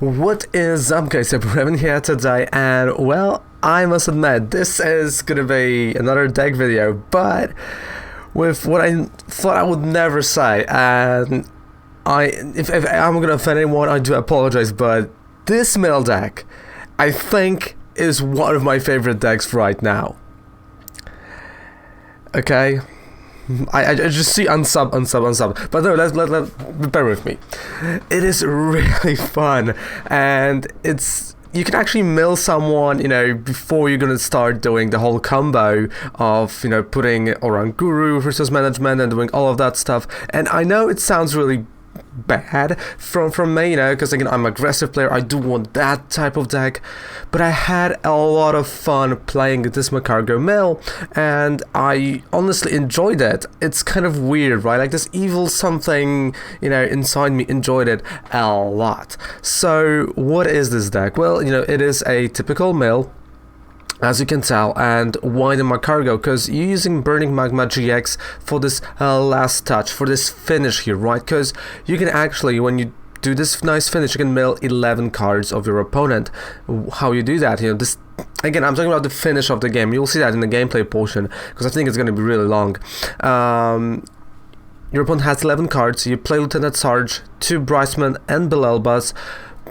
What is up, guys? Revan here today, and well, I must admit, this is gonna be another deck video, but with what I thought I would never say, and if I'm gonna offend anyone, I do apologize, but this middle deck, I think, is one of my favorite decks right now. Okay? I just see unsub, but no, let bear with me. It is really fun, and you can actually mill someone, before you're gonna start doing the whole combo of, putting around Guru versus management and doing all of that stuff. And I know it sounds really bad from me, because again, I'm an aggressive player. I do want that type of deck, but I had a lot of fun playing this Magcargo mill, and I honestly enjoyed it. It's kind of weird, right? Like this evil something, inside me enjoyed it a lot. So what is this deck? Well, it is a typical mill, as you can tell. And why the Magcargo? Because you're using Burning Magma GX for this last touch, for this finish here, right? Because you can actually, when you do this nice finish, you can mill 11 cards of your opponent. How you do that? This, again, I'm talking about the finish of the game. You'll see that in the gameplay portion, because I think it's going to be really long. Your opponent has 11 cards. You play Lieutenant Sarge, 2 Brightman and Belelbas,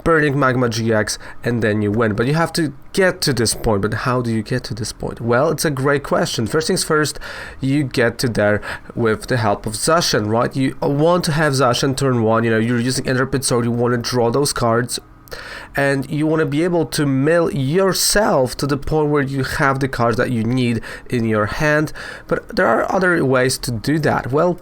Burning Magma GX, and then you win. But you have to get to this point. But how do you get to this point? Well, it's a great question. First things first, you get to there with the help of Zacian, right? You want to have Zacian turn 1, you're using Intrepid Sword, you want to draw those cards, and you want to be able to mill yourself to the point where you have the cards that you need in your hand. But there are other ways to do that. Well,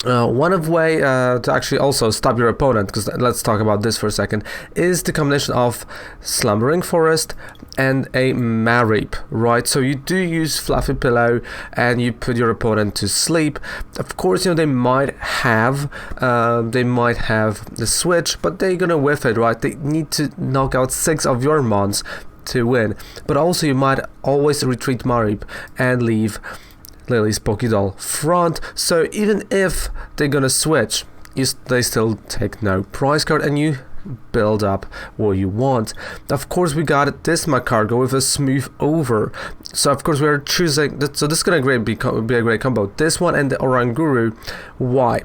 one of way to actually also stop your opponent, because let's talk about this for a second, is the combination of Slumbering Forest and a Marip, right? So you do use Fluffy Pillow and you put your opponent to sleep. Of course, they might have the switch, but they're gonna whiff it, right? They need to knock out 6 of your mons to win. But also you might always retreat Marip and leave Lily's Pokédoll front, so even if they're gonna switch, they still take no prize card and you build up what you want. Of course, we got this Magcargo with a smooth over, so of course we are choosing, so this is gonna be a great combo, this one and the Oranguru. Why?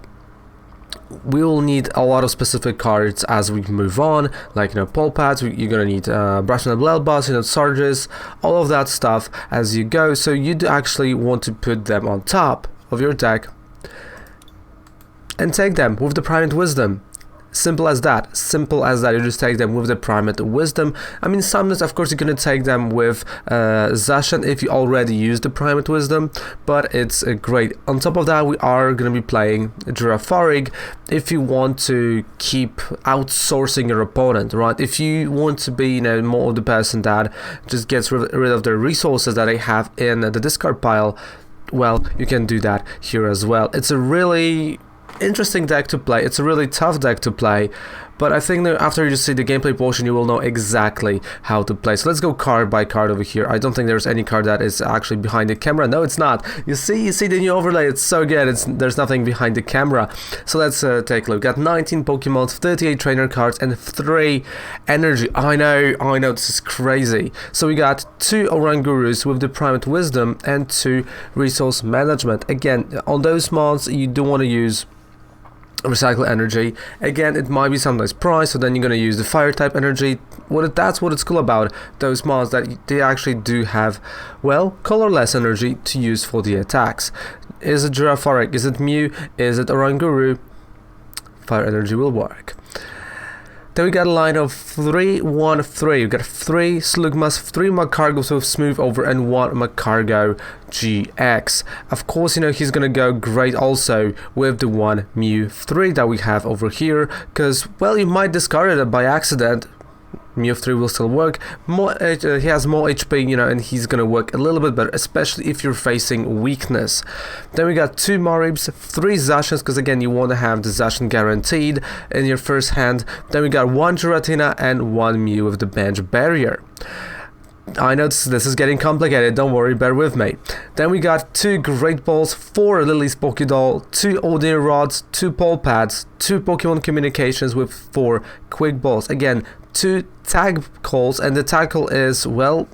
We will need a lot of specific cards as we move on, like pole pads. You're gonna need Brush and Belelbas, Sarges, all of that stuff as you go. So you do actually want to put them on top of your deck and take them with the Primate Wisdom. Simple as that. You just take them with the Primate Wisdom. I mean, sometimes of course you're gonna take them with Zacian if you already use the Primate Wisdom, but it's great. On top of that, we are gonna be playing Girafarig if you want to keep outsourcing your opponent, right? If you want to be more of the person that just gets rid of the resources that they have in the discard pile, well, you can do that here as well. It's a really interesting deck to play. It's a really tough deck to play, but I think that after you see the gameplay portion, you will know exactly how to play. So let's go card by card over here. I don't think there's any card that is actually behind the camera. No, it's not. You see the new overlay. It's so good. There's nothing behind the camera. So let's take a look. Got 19 Pokemon, 38 trainer cards, and 3 energy. I know, this is crazy. So we got 2 Orangurus with the Primate Wisdom and 2 Resource Management. Again, on those mods, you do want to use Recycle Energy. Again, it might be sometimes price, so then you're gonna use the Fire type energy. That's what it's cool about those mods, that they actually do have, well, colorless energy to use for the attacks. Is it Girafarig? Is it Mew? Is it Oranguru? Fire energy will work. Then we got a line of 3-1-3. We got 3 Slugmas, 3 Magcargos with Smooth Over, and 1 Magcargo GX. Of course, he's gonna go great also with the 1 Mew 3 that we have over here, because, well, you might discard it by accident. Mew 3 will still work. He has more HP, and he's gonna work a little bit better, especially if you're facing weakness. Then we got 2 Marips, 3 Zacians, because again, you want to have the Zacian guaranteed in your first hand. Then we got 1 Giratina and 1 Mew with the bench barrier. I know this is getting complicated, don't worry, bear with me. Then we got 2 Great Balls, 4 Lily's Pokédoll, 2 Ordinary Rods, 2 Pole Pads, 2 Pokemon Communications with 4 Quick Balls. Again, 2 Tag Calls, and the tag call is, well,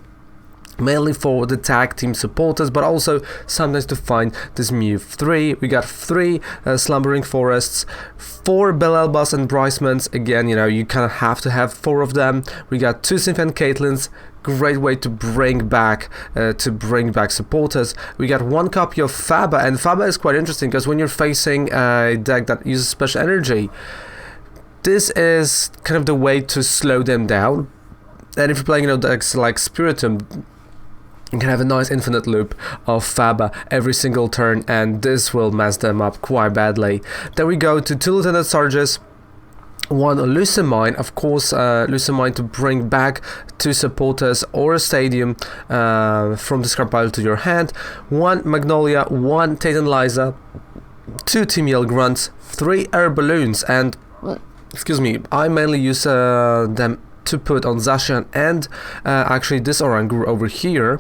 mainly for the tag team supporters, but also sometimes to find this Mew. 3, we got 3 Slumbering Forests, 4 Bellelbas and Brycemans. Again, you know, you kind of have to have 4 of them. We got 2 Symphant Caitlins, great way to bring back supporters. We got 1 copy of Faba, and Faba is quite interesting because when you're facing a deck that uses special energy, this is kind of the way to slow them down. And if you're playing, you know, decks like Spiritomb, you can have a nice infinite loop of Faba every single turn, and this will mess them up quite badly. Then we go to 2 Lieutenant Sarges, 1 Lucamine, of course, Lucamine to bring back 2 supporters or a stadium from the discard pile to your hand, 1 Magnolia, 1 Titanizer, 2 Team Yell Grunts, 3 Air Balloons, and, excuse me, I mainly use them to put on Zacian and actually this Oranguru over here.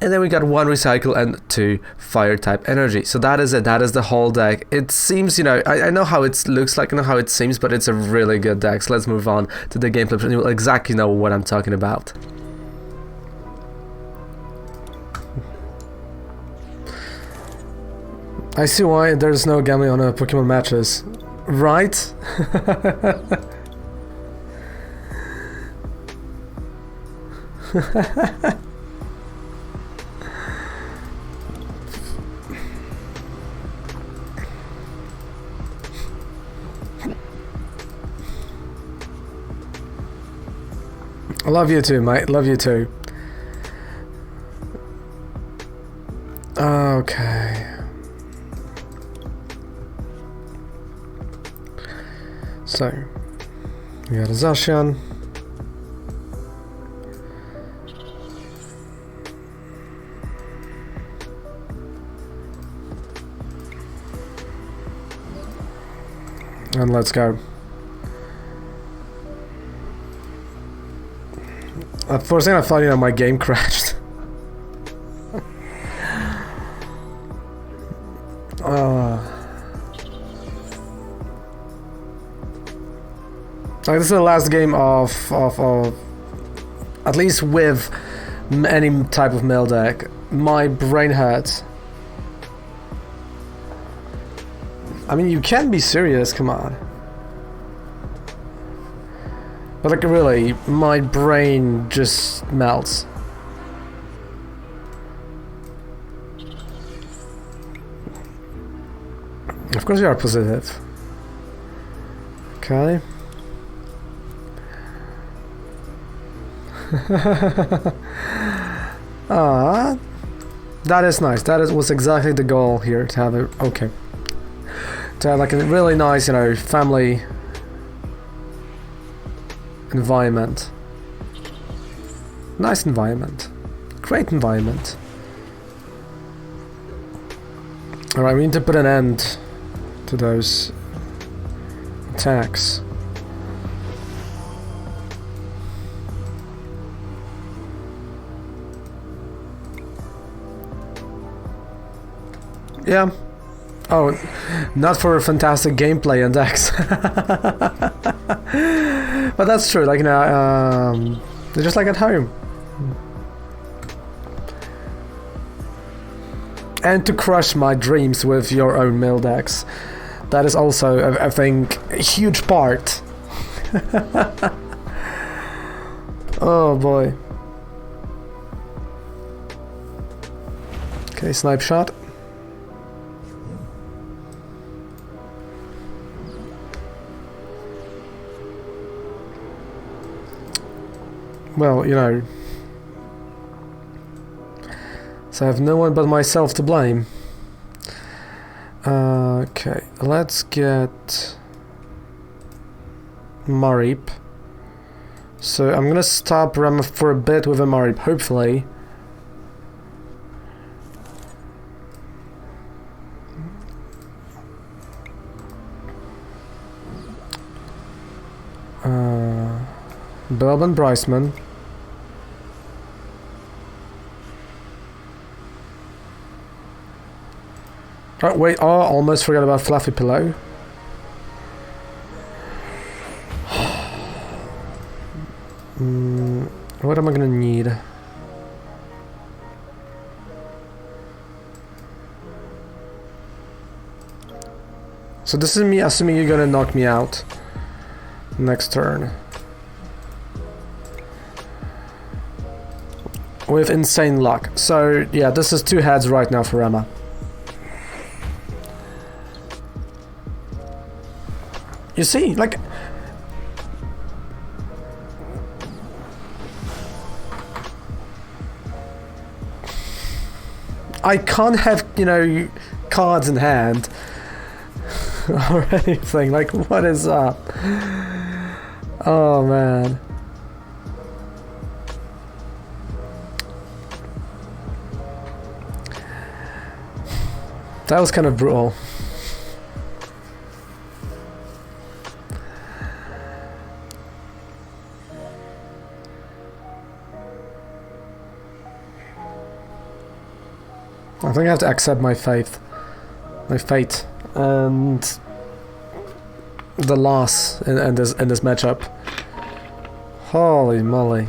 And then we got 1 Recycle and 2 Fire-type Energy. So that is it. That is the whole deck. It seems, you know, I know how it looks like, I know how it seems, but it's a really good deck. So let's move on to the gameplay, and you'll exactly know what I'm talking about. I see why there's no gambling on Pokemon matches. Right? I love you too, mate. Love you too. Okay. So, we got a Zacian. And let's go. For a second I thought, you know, my game crashed. Like, this is the last game of at least with any type of mail deck. My brain hurts. I mean, you can't be serious, come on. But like, really, my brain just melts. Of course you are positive. Okay. That is nice. That was exactly the goal here, to have it, okay. To have like a really nice, you know, family environment. Nice environment. Great environment. Alright, we need to put an end to those attacks. Yeah. Oh, not for fantastic gameplay and decks. But that's true, like, you know, they're just like at home. And to crush my dreams with your own mill decks. That is also, I think, a huge part. Oh boy. Okay, snipe shot. Well, you know, so I have no one but myself to blame. Okay, let's get Marip. So I'm gonna stop Ram for a bit with a Marip, hopefully. Belban Bryceman. Oh, wait, oh, almost forgot about Fluffy Pillow. What am I gonna need? So this is me assuming you're gonna knock me out next turn. With insane luck. So yeah, this is 2 heads right now for Emma. You see, like... I can't have, you know, cards in hand or anything. Like, what is up? Oh, man. That was kind of brutal. I think I have to accept my fate, and the loss in this matchup. Holy moly!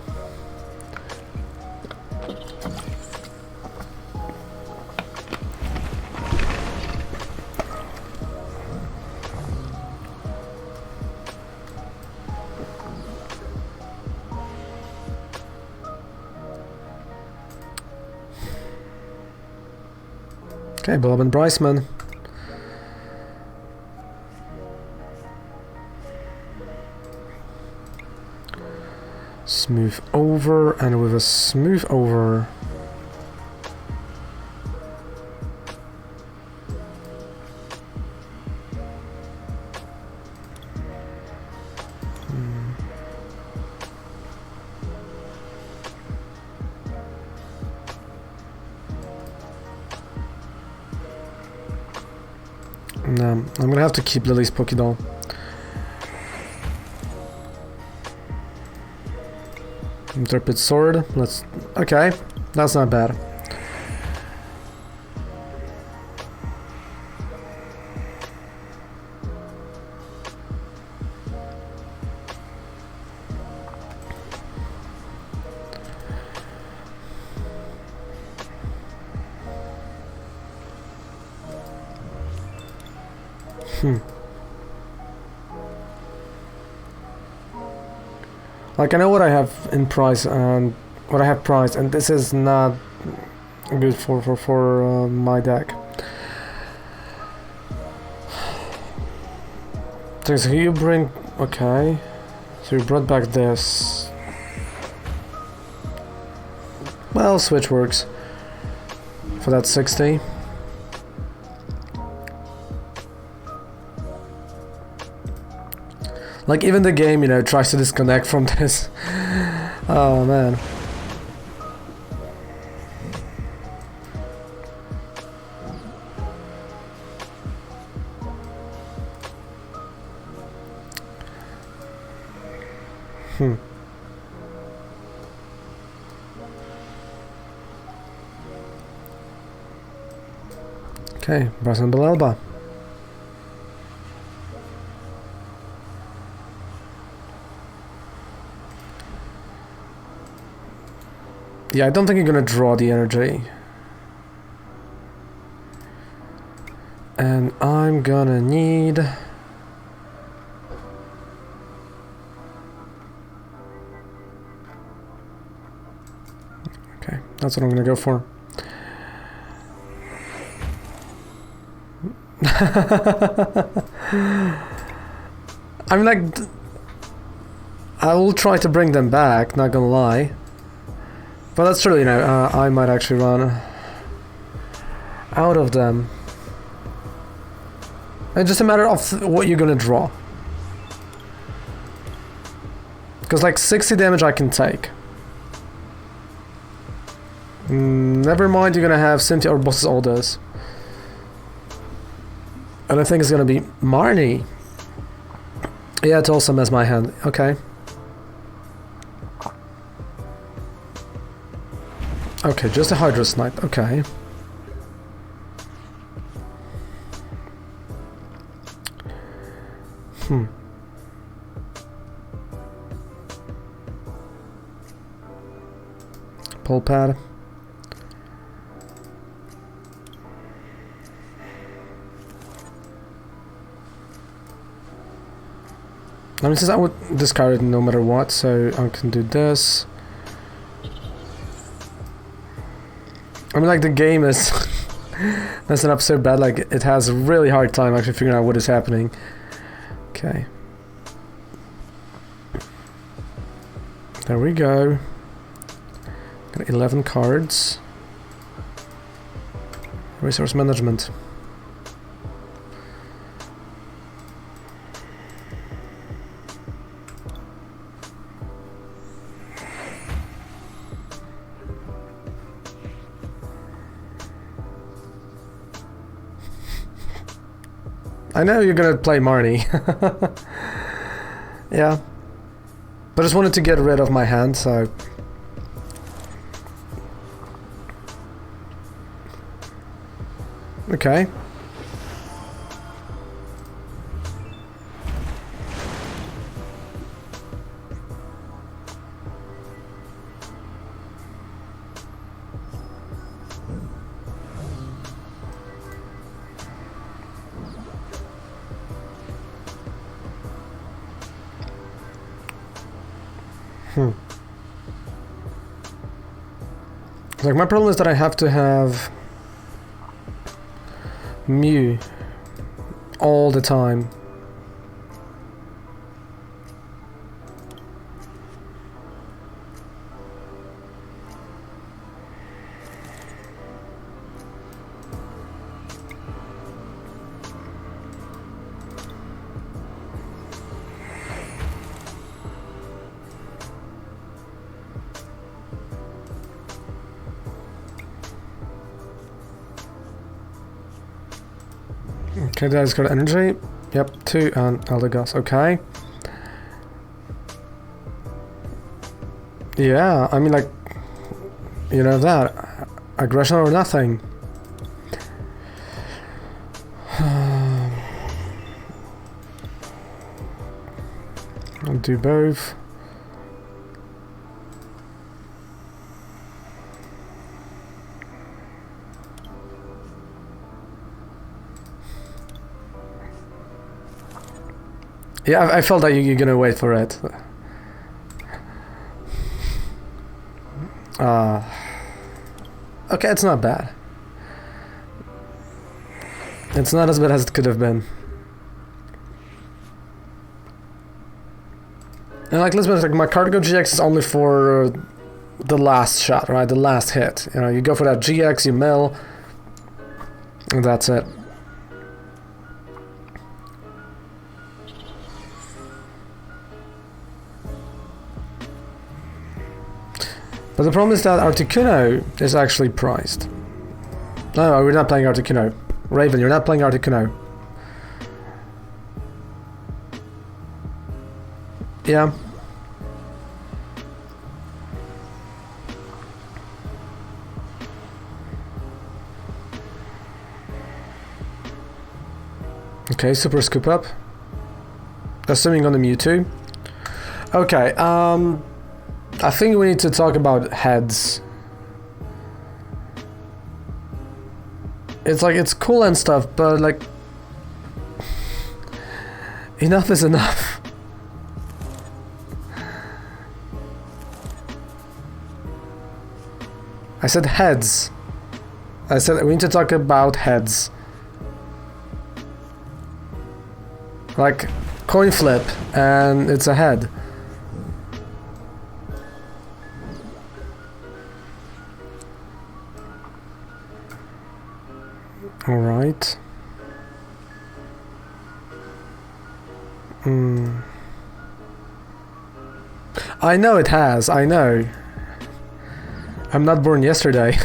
Okay, Bob and Bryceman. Smooth over, and with a smooth over. No, I'm gonna have to keep Lily's Pokédoll. Intrepid Sword. Let's. Okay, that's not bad. Like, I know what I have in price and what I have priced, and this is not good for my deck. So you bring... okay. So you brought back this. Well, Switch works. For that 60. Like, even the game, you know, tries to disconnect from this. Oh, man. Okay, Bryson Belelba. Yeah, I don't think you're gonna draw the energy. And I'm gonna need... okay, that's what I'm gonna go for. I'm like... I will try to bring them back, not gonna lie. But that's true, you know, I might actually run out of them. It's just a matter of what you're gonna draw. Because like 60 damage I can take. Never mind, you're gonna have Cynthia or Boss's Orders. And I think it's gonna be Marnie. Yeah, it also messed my hand. Okay. Okay, just a Hydro Snipe, okay. Pull pad. I mean, since I would discard it no matter what, so I can do this. I mean, like, the game is messing up so bad, like, it has a really hard time actually figuring out what is happening. Okay. There we go. Got 11 cards. Resource management. I know you're gonna play Marnie. Yeah. But I just wanted to get rid of my hand, so... Okay. Like, my problem is that I have to have Mew all the time. Okay, that's got energy. Yep, 2 and Eldegoss. Okay. Yeah, I mean, like, you know that. Aggression or nothing. I'll do both. Yeah, I felt that you're gonna wait for it. Okay, it's not bad. It's not as bad as it could have been. And like, let's be honest, like, Magcargo GX is only for the last shot, right? The last hit. You know, you go for that GX, you mill, and that's it. But the problem is that Articuno is actually priced. No, we're not playing Articuno. Raven, you're not playing Articuno. Yeah. Okay, super scoop up. Assuming on the Mewtwo. Okay, I think we need to talk about heads. It's like, it's cool and stuff, but like, enough is enough. I said heads. I said we need to talk about heads. Like, coin flip, and it's a head. All right. I know it has, I know. I'm not born yesterday.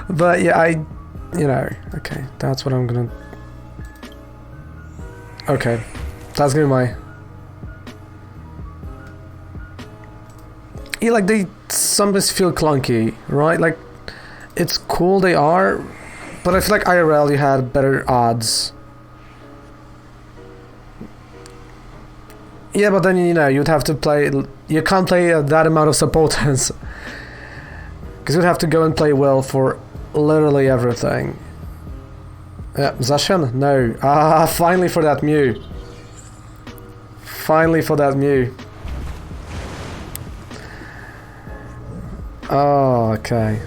But yeah, you know, okay, that's what I'm gonna... Okay, that's gonna be my... Yeah, like, they sometimes feel clunky, right? Like, it's cool they are, but I feel like IRL you had better odds. Yeah, but then, you know, you'd have to play... You can't play that amount of supporters. Because you'd have to go and play well for literally everything. Zacian? No. Ah, finally for that Mew. Finally for that Mew. Oh, okay.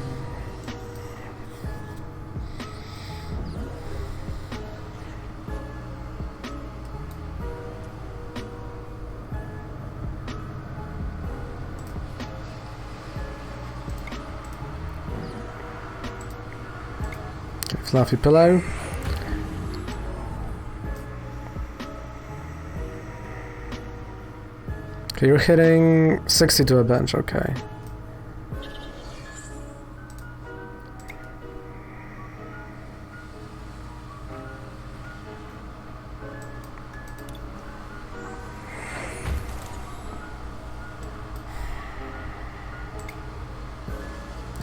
Fluffy pillow. Okay, you're hitting 60 to a bench, okay.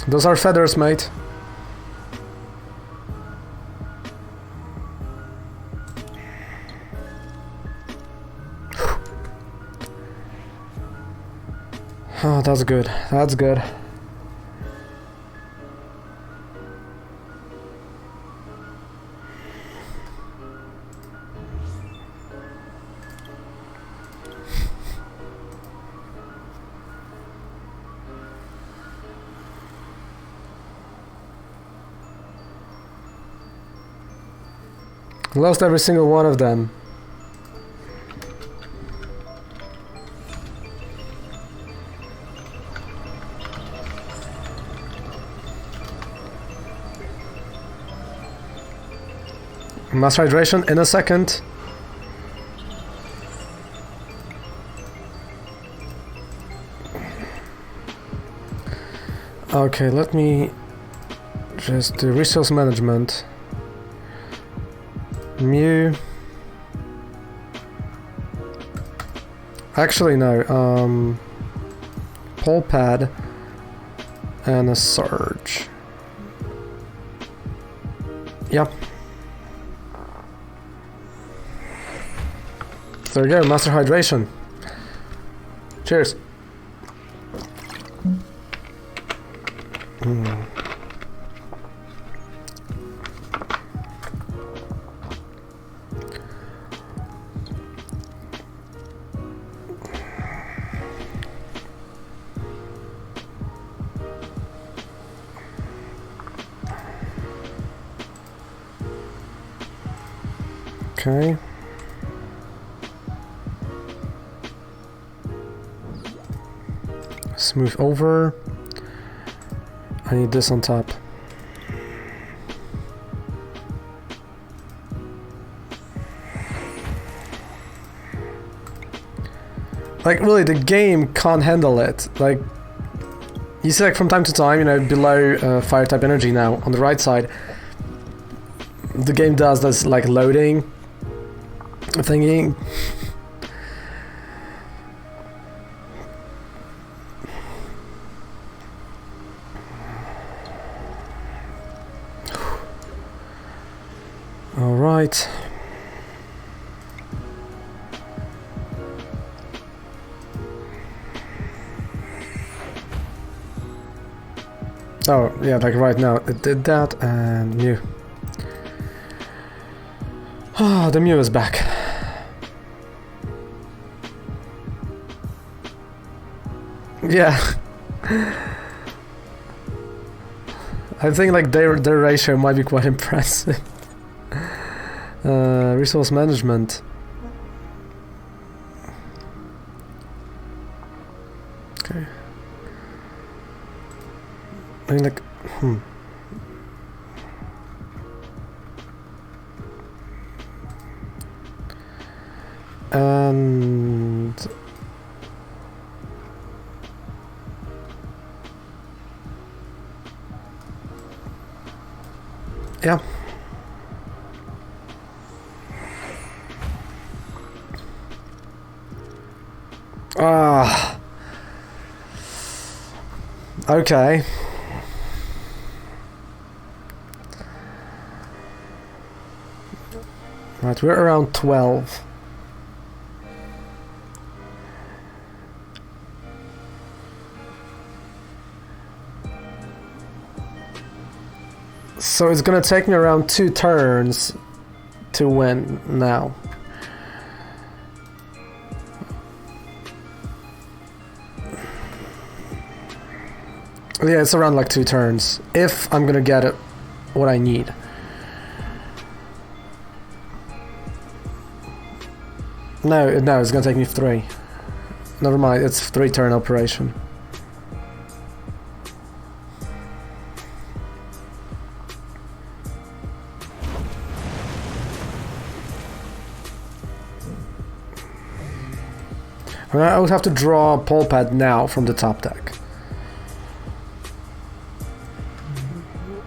Those are feathers, mate. Oh, that's good. That's good. Lost every single one of them. Mass hydration in a second. Okay, let me just do resource management. Mew. Actually, no. Pole pad and a surge. Yep. There you go, master hydration. Cheers. Okay. Smooth over. I need this on top. Like, really, the game can't handle it. Like, you see, like, from time to time, you know, below fire type energy now, on the right side, the game does this, like, loading thingy. All right. Oh, yeah, like right now it did that, and Mew. Ah, the Mew is back. Yeah. I think like their ratio might be quite impressive. Resource management. Okay. I mean, like, And yeah. Ah. Okay. Right, we're around 12. So it's gonna take me around 2 turns to win now. Yeah, it's around like 2 turns, if I'm gonna get it what I need. No, it's gonna take me 3. Never mind, it's 3-turn operation. I would have to draw a pole pad now from the top deck.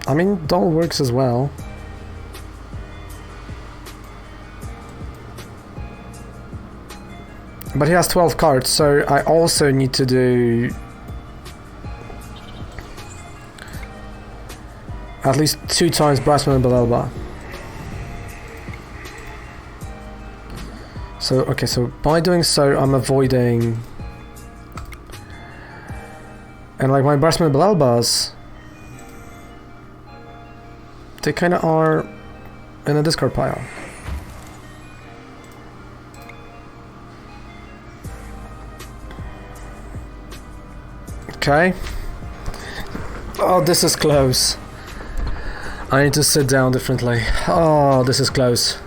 I mean, doll works as well. But he has 12 cards, so I also need to do at least 2 times Brasman and Belelba. So, okay, so by doing so, I'm avoiding... And like my Brasman and Belelbas, they kind of are in a discard pile. Okay. Oh, this is close. I need to sit down differently. Oh, this is close.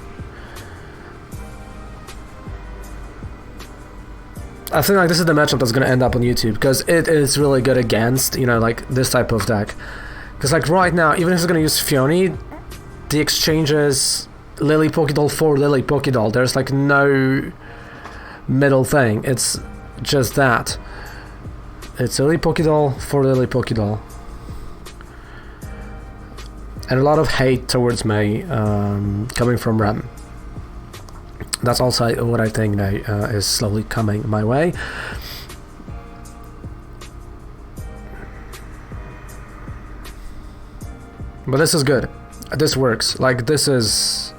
I think like this is the matchup that's gonna end up on YouTube because it is really good against, you know, like this type of deck. Because like right now, even if it's gonna use Fioni, the exchange is Lily Pokédoll for Lily Pokédoll. There's like no middle thing. It's just that. It's Lily Pokédoll for Lily Pokédoll. And a lot of hate towards me coming from Rem. That's also what I think now is slowly coming my way. But this is good. This works. Like, this is...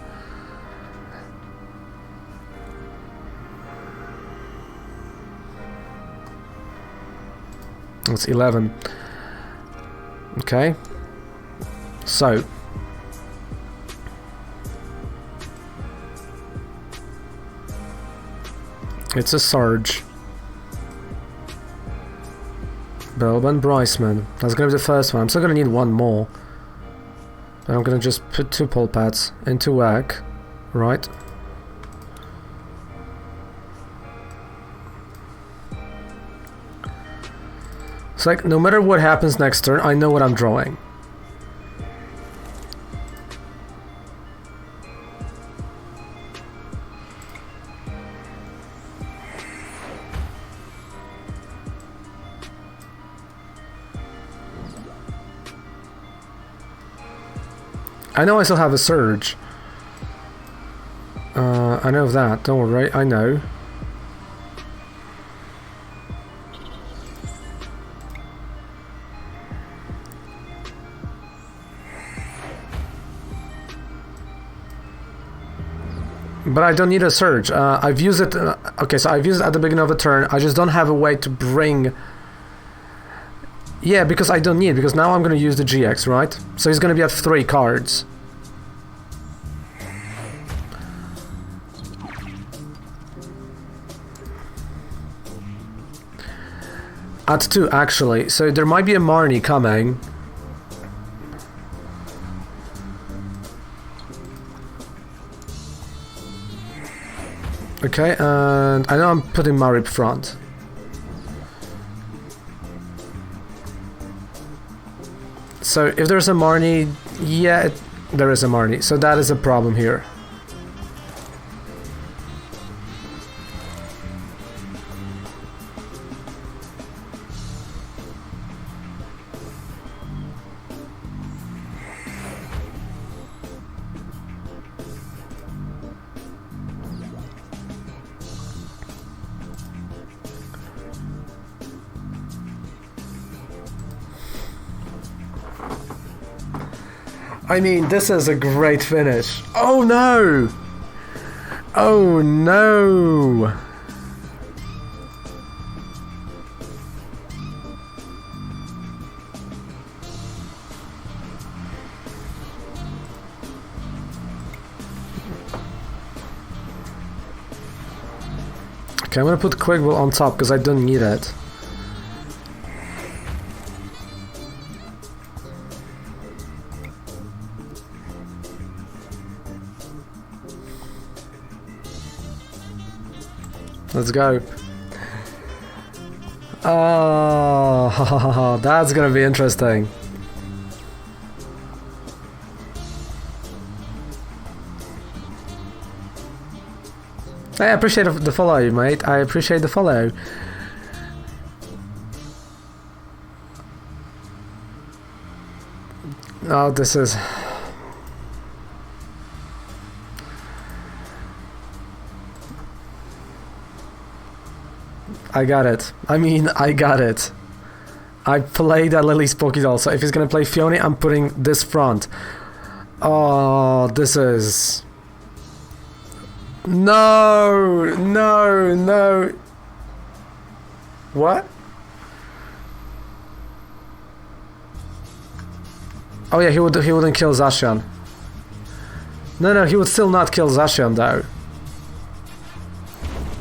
It's 11. Okay. So... It's a Sarge. Belban Bryceman. That's gonna be the first one. I'm still gonna need one more. And I'm gonna just put 2 pole pads into whack. Right. It's like, no matter what happens next turn, I know what I'm drawing. I know I still have a Surge. I know that, don't worry, I know. But I don't need a Surge. I've used it... okay, so I've used it at the beginning of the turn. I just don't have a way to bring... Yeah, because I don't need it, because now I'm going to use the GX, right? So he's going to be at 3 cards. At 2, actually. So there might be a Marnie coming. Okay, and I know I'm putting Marip front. So if there's a Marnie, yeah, there is a Marnie. So that is a problem here. I mean, this is a great finish. Oh no! Oh no! Okay, I'm gonna put Quick Ball on top because I don't need it. Let's go. Oh, that's gonna be interesting. I appreciate the follow, mate. I appreciate the follow. Oh, this is... I got it. I mean, I got it. I played a Lily's Pokédoll, so if he's gonna play Fiona, I'm putting this front. Oh, this is... No, no, no. What? Oh yeah, he wouldn't kill Zacian. No, he would still not kill Zacian though.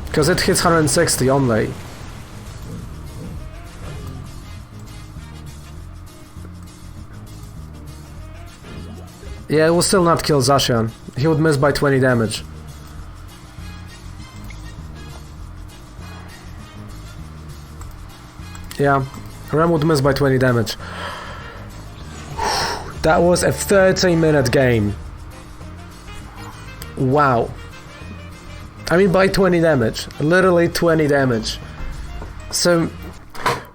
Because it hits 160 only. Yeah, it will still not kill Zacian. He would miss by 20 damage. Yeah, Ram would miss by 20 damage. That was a 30-minute game. Wow. I mean by 20 damage. Literally 20 damage. So...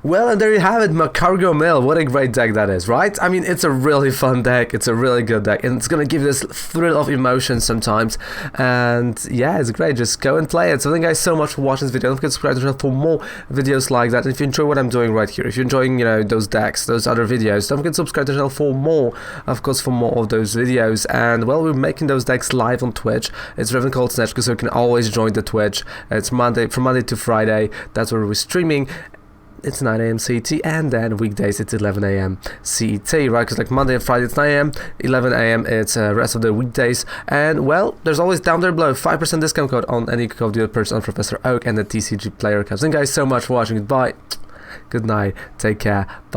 Well, and there you have it, Magcargo Mill. What a great deck that is, right? I mean, it's a really fun deck. It's a really good deck. And it's going to give you this thrill of emotion sometimes. And yeah, it's great. Just go and play it. So thank you guys so much for watching this video. Don't forget to subscribe to the channel for more videos like that. And if you enjoy what I'm doing right here, if you're enjoying, you know, those decks, those other videos, don't forget to subscribe to the channel for more, of course, for more of those videos. And, well, we're making those decks live on Twitch. It's Reverend Cold Snatch, so you can always join the Twitch. It's from Monday to Friday. That's where we're streaming. It's 9 AM CET, and then weekdays it's 11 AM CET, right? Because like Monday and Friday it's 9 AM, 11 AM it's rest of the weekdays. And well, there's always down there below 5% discount code on any Call of Duty purchase on Professor Oak and the TCG player cards. Thank you guys so much for watching. Goodbye, good night, take care, bye.